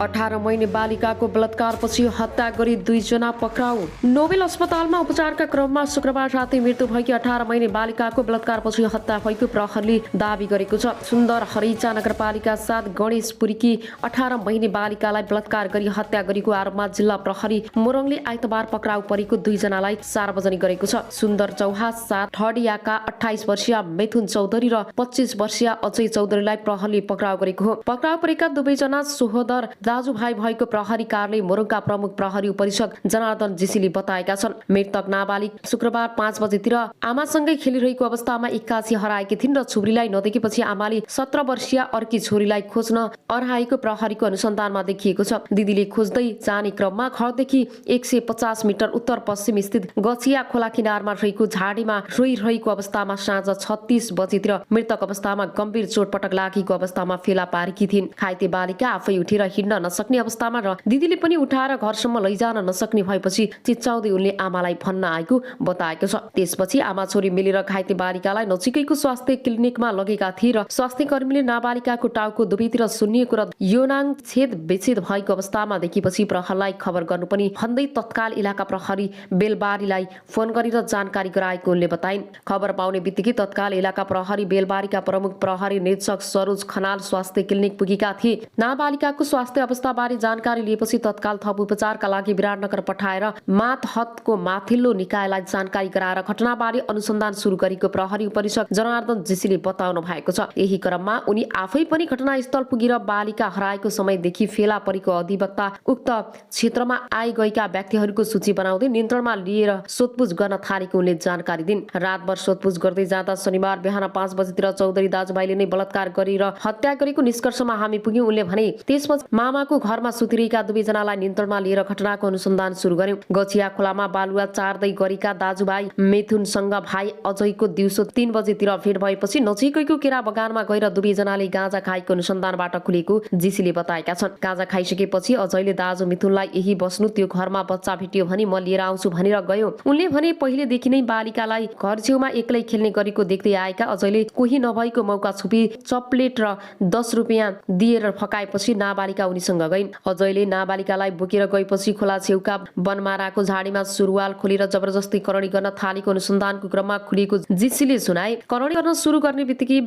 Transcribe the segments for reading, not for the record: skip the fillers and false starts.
18 महिने बालिकाको बलात्कारपछि हत्या गरी 2 जना पक्राउ। नोबेल अस्पतालमा उपचारका क्रममा शुक्रबार राति मृत्यु भएकी 18 महिने बालिकाको बलात्कारपछि हत्या भएको प्रहरीले दाबी गरेको छ। सुन्दर हरिचा नगरपालिका 7 गणेशपुरीकी 18 महिने बालिकालाई बलात्कार गरी हत्या गरेको आरोपमा जिल्ला प्रहरी मोरङले आइतबार पक्राउ परेको 2 जनालाई सार्वजनिक गरेको छ। सुन्दर चौहा 7 ठडियाका 28 वर्षीय मिथुन चौधरी र 25 वर्षीय अजय चौधरीलाई प्रहरीले पक्राउ गरेको हो। पक्राउ परेका दुवैजना सोहोदर दाजुभाइ भएको प्रहरी कार्यालय मोरङका प्रमुख प्रहरी उपरीक्षक जनार्दन जीसीले बताएका छन्। मृतक नाबालिग शुक्रबार 5 बजेतिर आमासँगै खेलिरहेको अवस्थामा एक्कासी हराएकी थिइन् र छोरीलाई नदेखेपछि आमाले 17 वर्षीय अर्की छोरीलाई खोज्न हराएको प्रहरीको अनुसन्धानमा देखिएको छ। दिदीले खोज्दै जाने क्रममा घरदेखि 150 मिटर उत्तर पश्चिम स्थित गछिया खोला किनारमा रहेको झाडीमा रोइरहेको अवस्थामा साँझ 36 बजेतिर मृतक अवस्थामा गम्भीर चोटपटक लागेको अवस्थामा फेला पारेकी थिइन्। घाइते बालिका आफै उठेर हिँड्न नसक्ने अवस्थामा र दिदीले पनि उठाएर घरसम्म लैजान नसक्ने भएपछि चिच्चाउँदै उनले आमालाई भन्न आएको बताएको छ। त्यसपछि आमा छोरी मिलेर घाइते बालिकालाई नजिकैको स्वास्थ्य क्लिनिकमा लगेका थिए र स्वास्थ्य कर्मीले नाबालिकाको टाउको दुवैतिर सुन्निएको र योनाङ छेद विच्छेद भएको अवस्थामा देखेपछि प्रहरीलाई खबर गर्नु पनि भन्दै तत्काल इलाका प्रहरी बेलबारीलाई फोन गरेर जानकारी गराएको उनले बताइन्। खबर पाउने बित्तिकै तत्काल इलाका प्रहरी बेलबारीका प्रमुख प्रहरी निरीक्षक सरोज खनाल स्वास्थ्य क्लिनिक पुगेका थिए। नाबालिकाको स्वास्थ्य अवस्थाबारे जानकारी लिएपछि तत्काल थप उपचारका लागि विराटनगर पठाएर मातहतको माथिल्लो निकायलाई जानकारी गराएर घटनाबारे अनुसन्धान सुरु गरेको प्रहरी उपरीक्षक जनार्दन जीसीले बताउनु भएको छ। यही क्रममा उनी आफै पनि घटनास्थल पुगेर बालिका हराएको समयदेखि फेला परेको अधिवक्ता उक्त क्षेत्रमा आइ गएका व्यक्तिहरूको सूची बनाउँदै नियन्त्रणमा लिएर सोधपुछ गर्न थालेको उनले जानकारी दिन्। रातभर सोधपुछ गर्दै जाँदा शनिबार बिहान 5 बजेतिर चौधरी दाजुभाइले नै बलात्कार गरेर हत्या गरेको निष्कर्षमा हामी पुग्यौं उनले भने। त्यसपछि मामाको घरमा सुतिरहेका दुवैजनालाई नियन्त्रणमा लिएर घटनाको अनुसन्धान सुरु गर्यौं। गछिया खोलामा बालुवा चार्दै गरेका दाजुभाइ मिथुनसँग भाइ अजयको दिउँसो 3 बजेतिर भेट भएपछि नजिकैको केरा बगानमा गएर दुवैजनाले गाँजा खाएको अनुसन्धानबाट खुलेको जीसीले बताएका छन्। गाँजा खाइसकेपछि अजयले दाजु मिथुनलाई यही बस्नु त्यो घरमा बच्चा भेटियो भने म लिएर आउँछु भनेर गयो। उनले भने पहिलेदेखि नै बालिकालाई घर छेउमा एक्लै खेल्ने गरेको देख्दै आएका अजयले कोही नभएको मौका छुपी चप्लेट र 10 रुपियाँ दिएर फकाएपछि नाबालिका उनीसँग गइन्। अजयले नाबालिकालाई बोकेर गएपछि खोला छेउका बनमाराको झाडीमा सुरुवाल खोलेर जबरजस्ती करणी गर्न थालेको अनुसन्धानको क्रममा खुलेको जीसीले सुनाए। करणी गर्न सुरु गर्ने बित्तिकै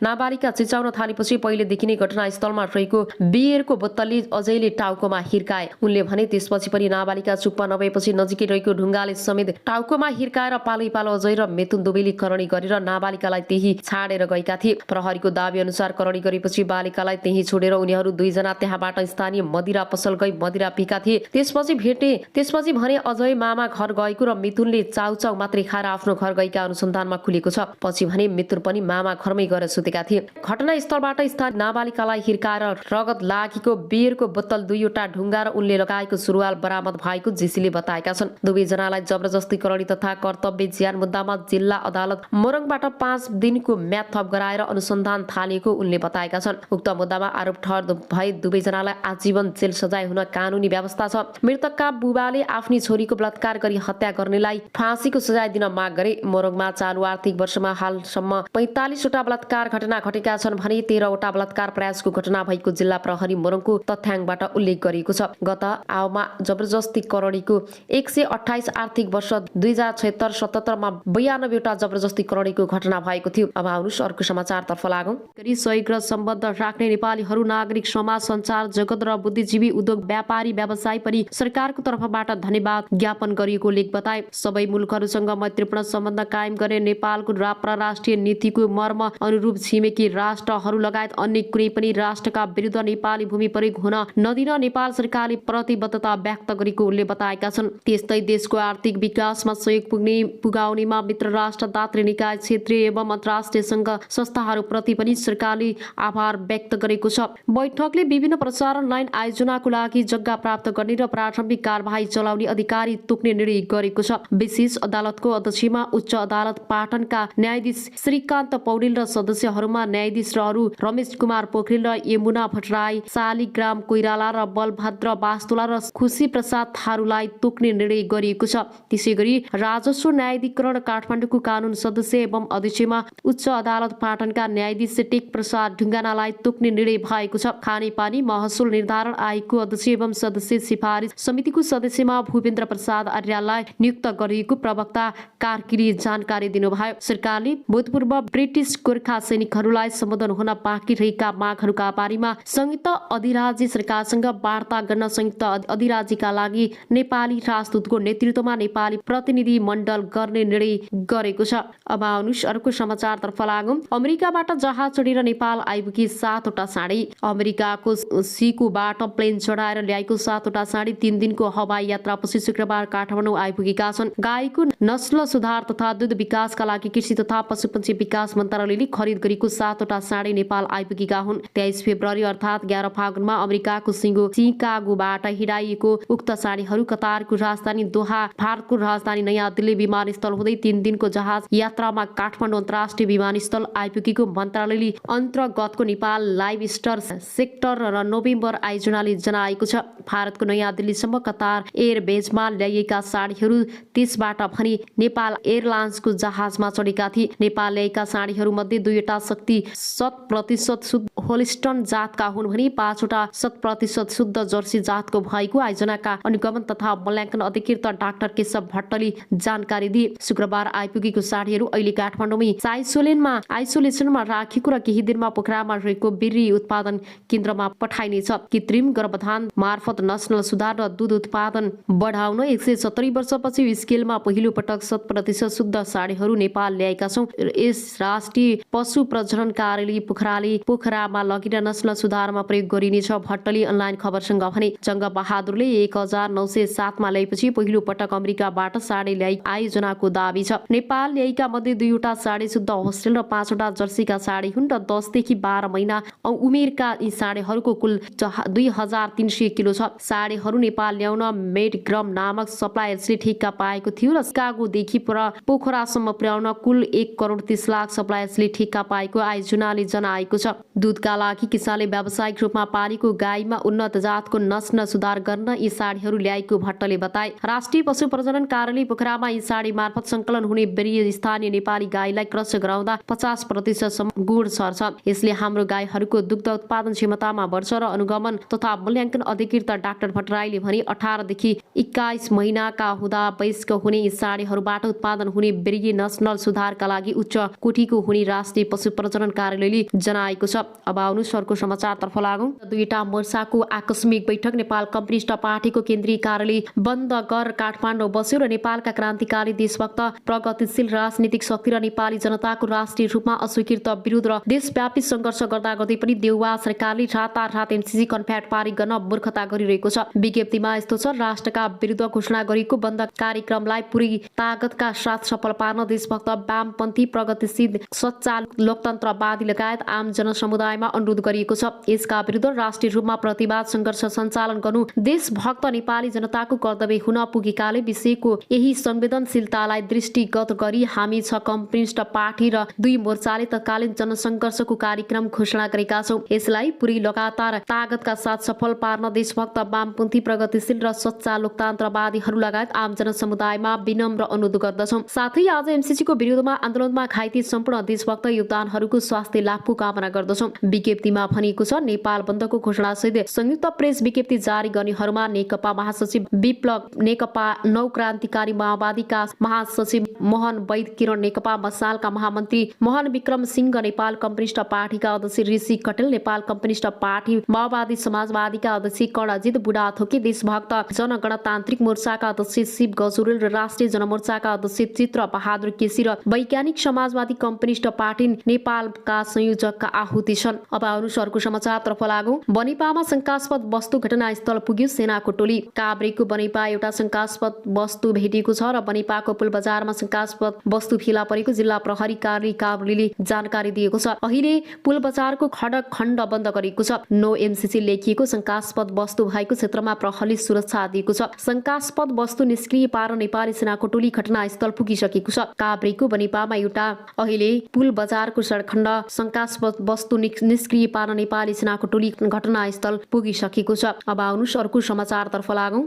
नाबालिका चिचाउन थालेपछि पहिलेदेखि नै घटनास्थलमा रहेको बियरको बोतलले अजयले टाउकोमा हिर्काए। उनले भने त्यसपछि पनि नाबालिका चुप्प नभएपछि नजिकै रहेको ढुङ्गाले समेत टाउकोमा हिर्काएर पालै पालो अजय र मिथुन दुवैले करणी गरेर नाबालिकालाई त्यही छाडेर गएका थिए। प्रहरीको दाबी अनुसार करणी गरेपछि बालिकालाई त्यही छोडेर उनीहरू 2 जना त्यहाँबाट स्थानीय मदिरा पसल गई मदिरा पिएका थिए। त्यसपछि भने अजय मामा घर गएको र मिथुनले चाउचाउ मात्रै खाएर आफ्नो घर गएका अनुसन्धानमा खुलेको छ। पछि भने मिथुन पनि मामा घरमै गएर सुतेका थिए। घटनास्थलबाट स्थानीय नाबालिकालाई हिर्काएर रगत लागेको बियरको बोतल 2वटा ढुङ्गा र उनले लगाएको सुरुवाल बरामद भएको जीसीले बताएका छन्। दुवैजनालाई जबरजस्ती करणी तथा कर्तव्य ज्यान मुद्दामा जिल्ला अदालत मोरङबाट 5 दिनको म्याद थप गराएर अनुसन्धान थालेको उनले बताएका छन्। उक्त मुद्दामा आरोप ठहर भए दुवैजनालाई आजीवन जेल सजाय हुन कानुनी व्यवस्था छ। मृतकका बुबाले आफ्नी छोरीको बलात्कार गरी हत्या गर्नेलाई फाँसीको सजाय दिन माग गरे। मोरङमा चालु आर्थिक वर्षमा हालसम्म 45 वटा बलात्कार घटना घटेका छन् भने 13 वटा बलात्कार प्रयासको घटना भएको जिल्ला प्रहरी मोरङको तथ्याङ्कबाट उल्लेख गरिएको छ। गत आवमा जबरजस्ती करणीको 128 आर्थिक वर्ष 2076-77 मा 92 वटा जबरजस्ती करणीको घटना भएको थियो। अब आउनुस् अर्को समाचारतर्फ लागौं। सहयोग र सम्बन्ध राख्ने नेपालीहरू नागरिक समाज सञ्चार जगत र बुद्धिजीवी उद्योग व्यापारी व्यवसाय पनि सरकारको तर्फबाट धन्यवाद ज्ञापन गरिएको लेख बताए। सबै मुलुकहरूसँग मैत्रीपूर्ण सम्बन्ध कायम गर्ने नेपालको परराष्ट्रिय नीतिको मर्म अनुरूप छिमेकी राष्ट्रहरू लगायत अन्य कुनै पनि राष्ट्रका विरुद्ध नेपाली भूमि प्रयोग हुन नदिन नेपाल सरकारले प्रतिबद्धता व्यक्त गरेको उनले बताएका छन्। त्यस्तै देशको आर्थिक विकासमा सहयोग पुगाउनेमा मित्र राष्ट्र दात्री निकाय क्षेत्रीय एवं अन्तर्राष्ट्रिय संघ संस्थाहरूप्रति पनि सरकारले आभार व्यक्त गरेको छ। बैठकले विभिन्न प्रसारण लाइन आयोजनाको लागि जग्गा प्राप्त गर्ने र प्रारम्भिक कारबाही चलाउने अधिकारी तोक्ने निर्णय गरेको छ। विशेष अदालतको अध्यक्षमा उच्च अदालत पाटनका न्यायाधीश श्रीकान्त पौडेल र सदस्यहरूमा न्यायाधीशहरू रमेश कुमार पोखरेल र यमुना भट्टराई, शालिग्राम कोइराला र बलभद्र वास्तुला र खुशी प्रसाद थारूलाई तोक्ने निर्णय गरिएको छ। त्यसैगरी राजस्व न्यायाधिकरण काठमाडौँको कानून सदस्य एवं अध्यक्षमा उच्च अदालत पाटनका न्यायाधीश टेक प्रसाद ढुङ्गानालाई तोक्ने निर्णय भएको छ। खानेपानी महर महसुल निर्धारण आयोगको अध्यक्ष एवं सदस्य सिफारिस समितिको सदस्यमा भूपेन्द्र प्रसाद आर्यलाई नियुक्त गरिएको प्रवक्ता कार्कीले जानकारी दिनुभयो। सरकारले भूतपूर्व ब्रिटिश गोर्खा सैनिकहरूलाई सम्बोधन हुन बाँकी रहेका मागहरूका बारेमा संयुक्त अधिराज्य सरकारसँग वार्ता गर्न संयुक्त अधिराज्यका लागि नेपाली राजदूतको नेतृत्वमा नेपाली प्रतिनिधि मण्डल गर्ने निर्णय गरेको छ। अब आउनुहोस् अर्को समाचारतर्फ लागौं। अमेरिकाबाट जहाज चढेर नेपाल आइपुगी 7वटा साडी। अमेरिकाको सिकुबाट प्लेन चढाएर ल्याएको 7वटा साडी 3 दिनको हवाई यात्रापछि शुक्रबार काठमाडौँ आइपुगेका छन्। गाईको नस्ल सुधार तथा दूध विकासका लागि कृषि तथा पशुपक्षी विकास मन्त्रालयले खरिद गरेको 7वटा साडी नेपाल आइपुगेका हुन्। 23 फेब्रुअरी अर्थात् 11 फागुनमा अमेरिकाको सिकागोबाट हिँडाइएको उक्त साडीहरू कतारको राजधानी दोहा, भारतको राजधानी नयाँ दिल्ली विमानस्थल हुँदै 3 दिनको जहाज यात्रामा काठमाडौँ अन्तर्राष्ट्रिय विमानस्थल आइपुगेको मन्त्रालयले अन्तर्गतको नेपाल लाइभ स्टार सेक्टर र नोभेम्बर आयोजनाले जनाएको छ। भारतको नयाँ दिल्लीसम्म कतार एयरवेजमा ल्याइएका साडीहरू त्यसबाट भने नेपाल एयरलाइन्सको जहाजमा चढेका थिए। नेपाल ल्याएका साडीहरू मध्ये 2वटा शक्ति 100% शुद्ध होलिस्टन जातका हुन् भने 5वटा 100% शुद्ध जर्सी जातको भएको आयोजनाका अनुगमन तथा मूल्याङ्कन अधिकृत डाक्टर केशव भट्टले जानकारी दिए। शुक्रबार आइपुगेको साडीहरू अहिले काठमाडौँमै आइसोलेसनमा राखेको र केही दिनमा पोखरामा रहेको बिर्री उत्पादन केन्द्रमा पठाइनेछ। कृत्रिम गर्भधान मार्फत नस्ल सुधार र दूध उत्पादन बढाउन 170 वर्षपछि स्केलमा पहिलो पटक 100% शुद्ध साडीहरू नेपाल ल्याएका छौं। यस राष्ट्रिय पशु प्रजनन कार्यालय पोखरामा लगेर नस्ल सुधारमा प्रयोग गरिनेछ। भट्टले अनलाइन खबरसँग भने जङ्ग बहादुरले 1907 मा ल्याएपछि पहिलो पटक अमेरिकाबाट साडी ल्याई आयोजनाको दाबी छ। नेपाल ल्याएका मध्ये 2वटा साडी शुद्ध होस्टेल र 5वटा जर्सीका साडी हुन् र 10 देखि 12 महिना उमेरका यी साडीहरूको कुल 2300 किलो छ। साडीहरू नेपाल ल्याउन मेडग्रम नामक सप्लायर्सले ठेक्का पाएको थियो र सिकागोदेखि पोखरासम्म पुर्याउन कुल 1 करोड 30 लाख सप्लायर्सले ठेक्का पाएको आयोजनाले जनाएको छ। दूधका लागि किसानले व्यावसायिक रूपमा पालेको गाईमा उन्नत जातको नस्ल सुधार गर्न यी साडीहरू ल्याएको भट्टले बताए। राष्ट्रिय पशु प्रजनन कार्यालय पोखरामा यी साडी मार्फत संकलन हुने बेरिय स्थानीय नेपाली गाईलाई क्रस गराउँदा 50% गुण सर्छ। यसले हाम्रो गाईहरूको दुग्ध उत्पादन क्षमतामा बढ्छ र अनुगमन तथा मूल्याङ्कन अधिकृत डाक्टर भट्टराईले भने 18 देखि 21 महिनाका हुँदा वयस्क हुने यी साडीहरूबाट उत्पादन हुने बेरिय नस्ल सुधारका लागि उच्च कोटिको हुने राष्ट्रिय पशु प्रजनन कार्यालयले जनाएको छ। अब आउनुहोस् अर्को समाचारतर्फ लागौं। 2वटा मोर्चाको आकस्मिक बैठक। नेपाल कम्युनिस्ट पार्टीको केन्द्रीय कार्यालय बन्द कर काठमाडौँ बस्यो र नेपालका क्रान्तिकारी देशभक्त प्रगतिशील राजनीतिक शक्ति र नेपाली जनताको राष्ट्रिय रूपमा अस्वीकृत विरोध र देशव्यापी सङ्घर्ष गर्दा गर्दै पनि देउवा सरकारले रातारात एमसीसी कन्फ्याक्ट पारित गर्न मूर्खता गरिरहेको छ। विज्ञप्तिमा यस्तो छ, राष्ट्रका विरुद्ध घोषणा गरिएको बन्द कार्यक्रमलाई पुरै तागतका साथ सफल पार्न देशभक्त वामपन्थी प्रगतिशील सच्चा लोकतन्त्रवादी लगायत आम जनसमुदायमा अनुरोध गरिएको छ। यसका विरुद्ध राष्ट्रिय रूपमा प्रतिवाद सङ्घर्ष सञ्चालन गर्नु देशभक्त नेपाली जनताको कर्तव्य हुन पुगेकाले विषयको यही संवेदनशीलतालाई दृष्टिगत गरी हामी 6 कम्युनिस्ट पार्टी र 2 मोर्चाले तत्कालीन जनसङ्घर्षको कार्यक्रम घोषणा गरेका छौं। यसलाई पुरै लगातार तागतका साथ सफल पार्न देशभक्त वामपन्थी प्रगतिशील र सच्चा लोकतन्त्रवादीहरू लगायत आम जनसमुदायमा विनम्र अनुरोध गर्दछौं। साथै आज एमसीसीको विरोधमा आन्दोलनमा घाइते सम्पूर्ण देशभक्त योगदानहरूको स्वास्थ्य लाभको कामना गर्दछौं। विज्ञप्तिमा भनिएको छ, नेपाल बन्दको घोषणासहित संयुक्त प्रेस विज्ञप्ति जारी गर्नेहरूमा नेकपा महासचिव विप्लव, नेकपा नौ क्रान्तिकारी माओवादीका महासचिव मोहन वैद, किरण नेकपा मसालका महामन्त्री मोहन विक्रम सिंह, नेपाल कम्युनिस्ट पार्टीका अध्यक्ष ऋषि कटेल, नेपाल कम्युनिस्ट पार्टी माओवादी समाजवादीका अध्यक्ष कर्णजित बुढाथोकी, देशभक्त जनगणतान्त्रिक मोर्चाका अध्यक्ष शिव गजुरेल र राष्ट्रिय जनमोर्चाका अध्यक्ष चित्र बहादुर केसी र वैज्ञानिक समाजवादी कम्युनिस्ट पार्टी नेपालका संयोजकका आहुति छन्। अब आउनुहोस् अर्को समाचारतर्फ लागौं। बनेपामा शंकास्पद वस्तु घटनास्थल पुग्यो सेनाको टोली। काभ्रेको बनेपा एउटा शंकास्पद वस्तु भेटिएको छ र बनेपाको पुल बजारमा शंकास्पद वस्तु फेला परेको जिल्ला प्रहरी कार्यालय काभ्रेले जानकारी दिएको छ। अहिले पुल बजारको खण्ड बन्द गरेको छ। नो एमसीसी लेखिएको शंकास्पद वस्तु भएको क्षेत्रमा प्रहरीले सुरक्षा दिएको छ। शंकास्पद वस्तु निष्क्रिय पार्न नेपाली सेनाको टोली घटनास्थल पुगिसकेको छ। काभ्रेको बनेपामा एउटा अहिले पुल बजारको सडकखण्ड शंकास्पद वस्तु निष्क्रिय पार्न नेपाली सेनाको टोली घटनास्थल पुगिसकेको छ। अब आउनुहोस् अर्को समाचारतर्फ लागौं।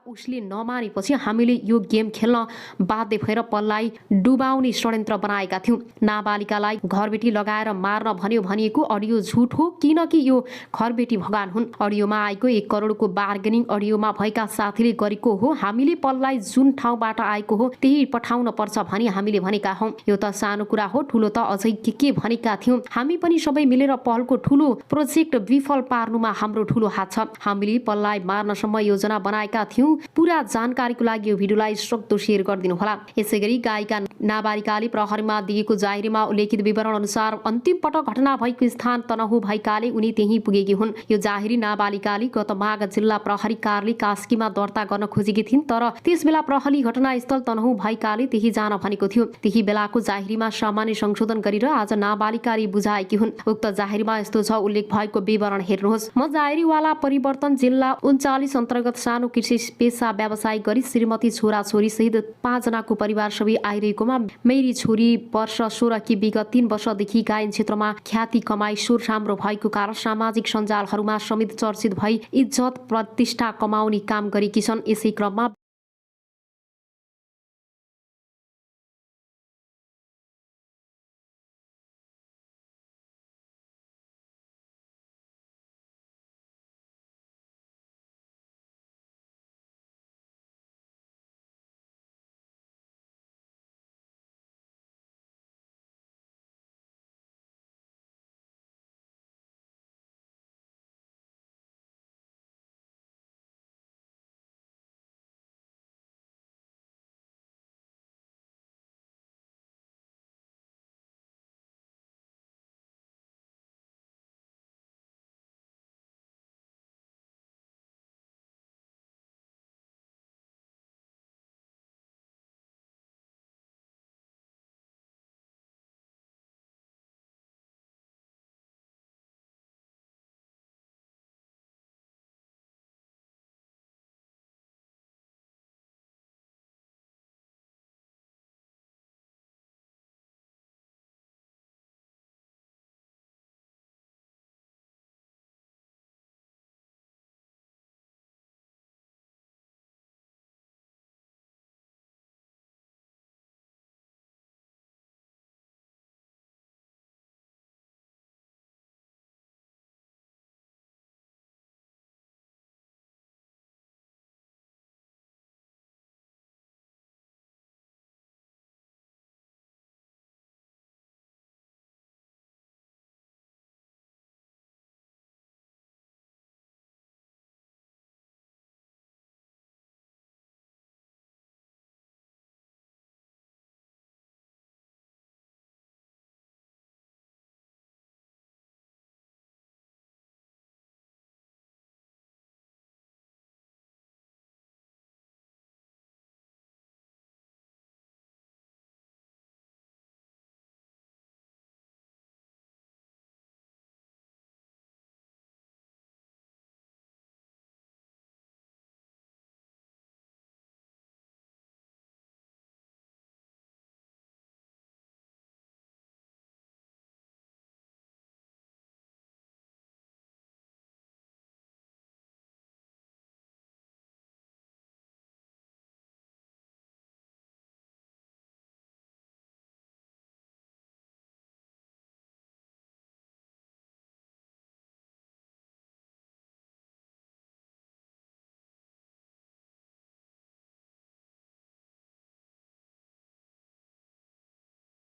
उसले नमानेपछि हामीले यो गेम खेल्न बाध्य भएर पललाई डुबाउने षड्यन्त्र बनाएका थियौँ। नाबालिकालाई घरबेटी लगाएर मार्न भन्यो भनिएको अडियो झुट हो, किनकि यो घरबेटी भगवान हुन्। अडियोमा आएको 1 करोडको बार्गेनिङ अडियोमा भएका साथीले गरेको हो। हामीले पललाई जुन ठाउँबाट आएको हो त्यही पठाउन पर्छ भनी हामीले भनेका हौँ। यो त सानो कुरा हो, ठुलो त अझै के भनेका थियौँ। हामी पनि सबै मिलेर पलको ठुलो प्रोजेक्ट विफल पार्नुमा हाम्रो ठुलो हात छ। हामीले पललाई मार्नसम्म योजना बनाएका थियौँ। पूरा जानकारीको लागि यो भिडियोलाई सक्दो शेयर गरिदिनु होला। यसैगरी गायिका नाबालिकाले प्रहरीमा दिएको जाहेरीमा उल्लेखित विवरण अनुसार अन्तिम पटक घटना भएको स्थान तनहु भएकाले उनी त्यही पुगेकी हुन्। यो जाहेरी नाबालिकाले गत माघ जिल्ला प्रहरी कार्यालय कास्कीमा दर्ता गर्न खोजेकी थिइन्, तर त्यसबेला प्रहरी घटनास्थल तनहु भएकाले त्यही जान भनेको थियो। त्यही बेलाको जाहेरीमा सामान्य संशोधन गरेर आज नाबालिकाले बुझाएकी हुन्। उक्त जाहेरीमा यस्तो छ, उल्लेख भएको विवरण हेर्नुहोस्। म जाहेरीवाला परिवर्तन जिल्ला 39 अन्तर्गत सानो कृषि पेसा व्यवसाय गरी श्रीमती छोराछोरी सहित 5 जनाको परिवार सबै आइरहेकोमा मेरी छोरी वर्ष 16 कि विगत 3 वर्षदेखि गायन क्षेत्रमा ख्याति कमाई सुर राम्रो भएको कारण सामाजिक सञ्जालहरूमा समेत चर्चित भई इज्जत प्रतिष्ठा कमाउने काम गरेकी छन्। यसै क्रममा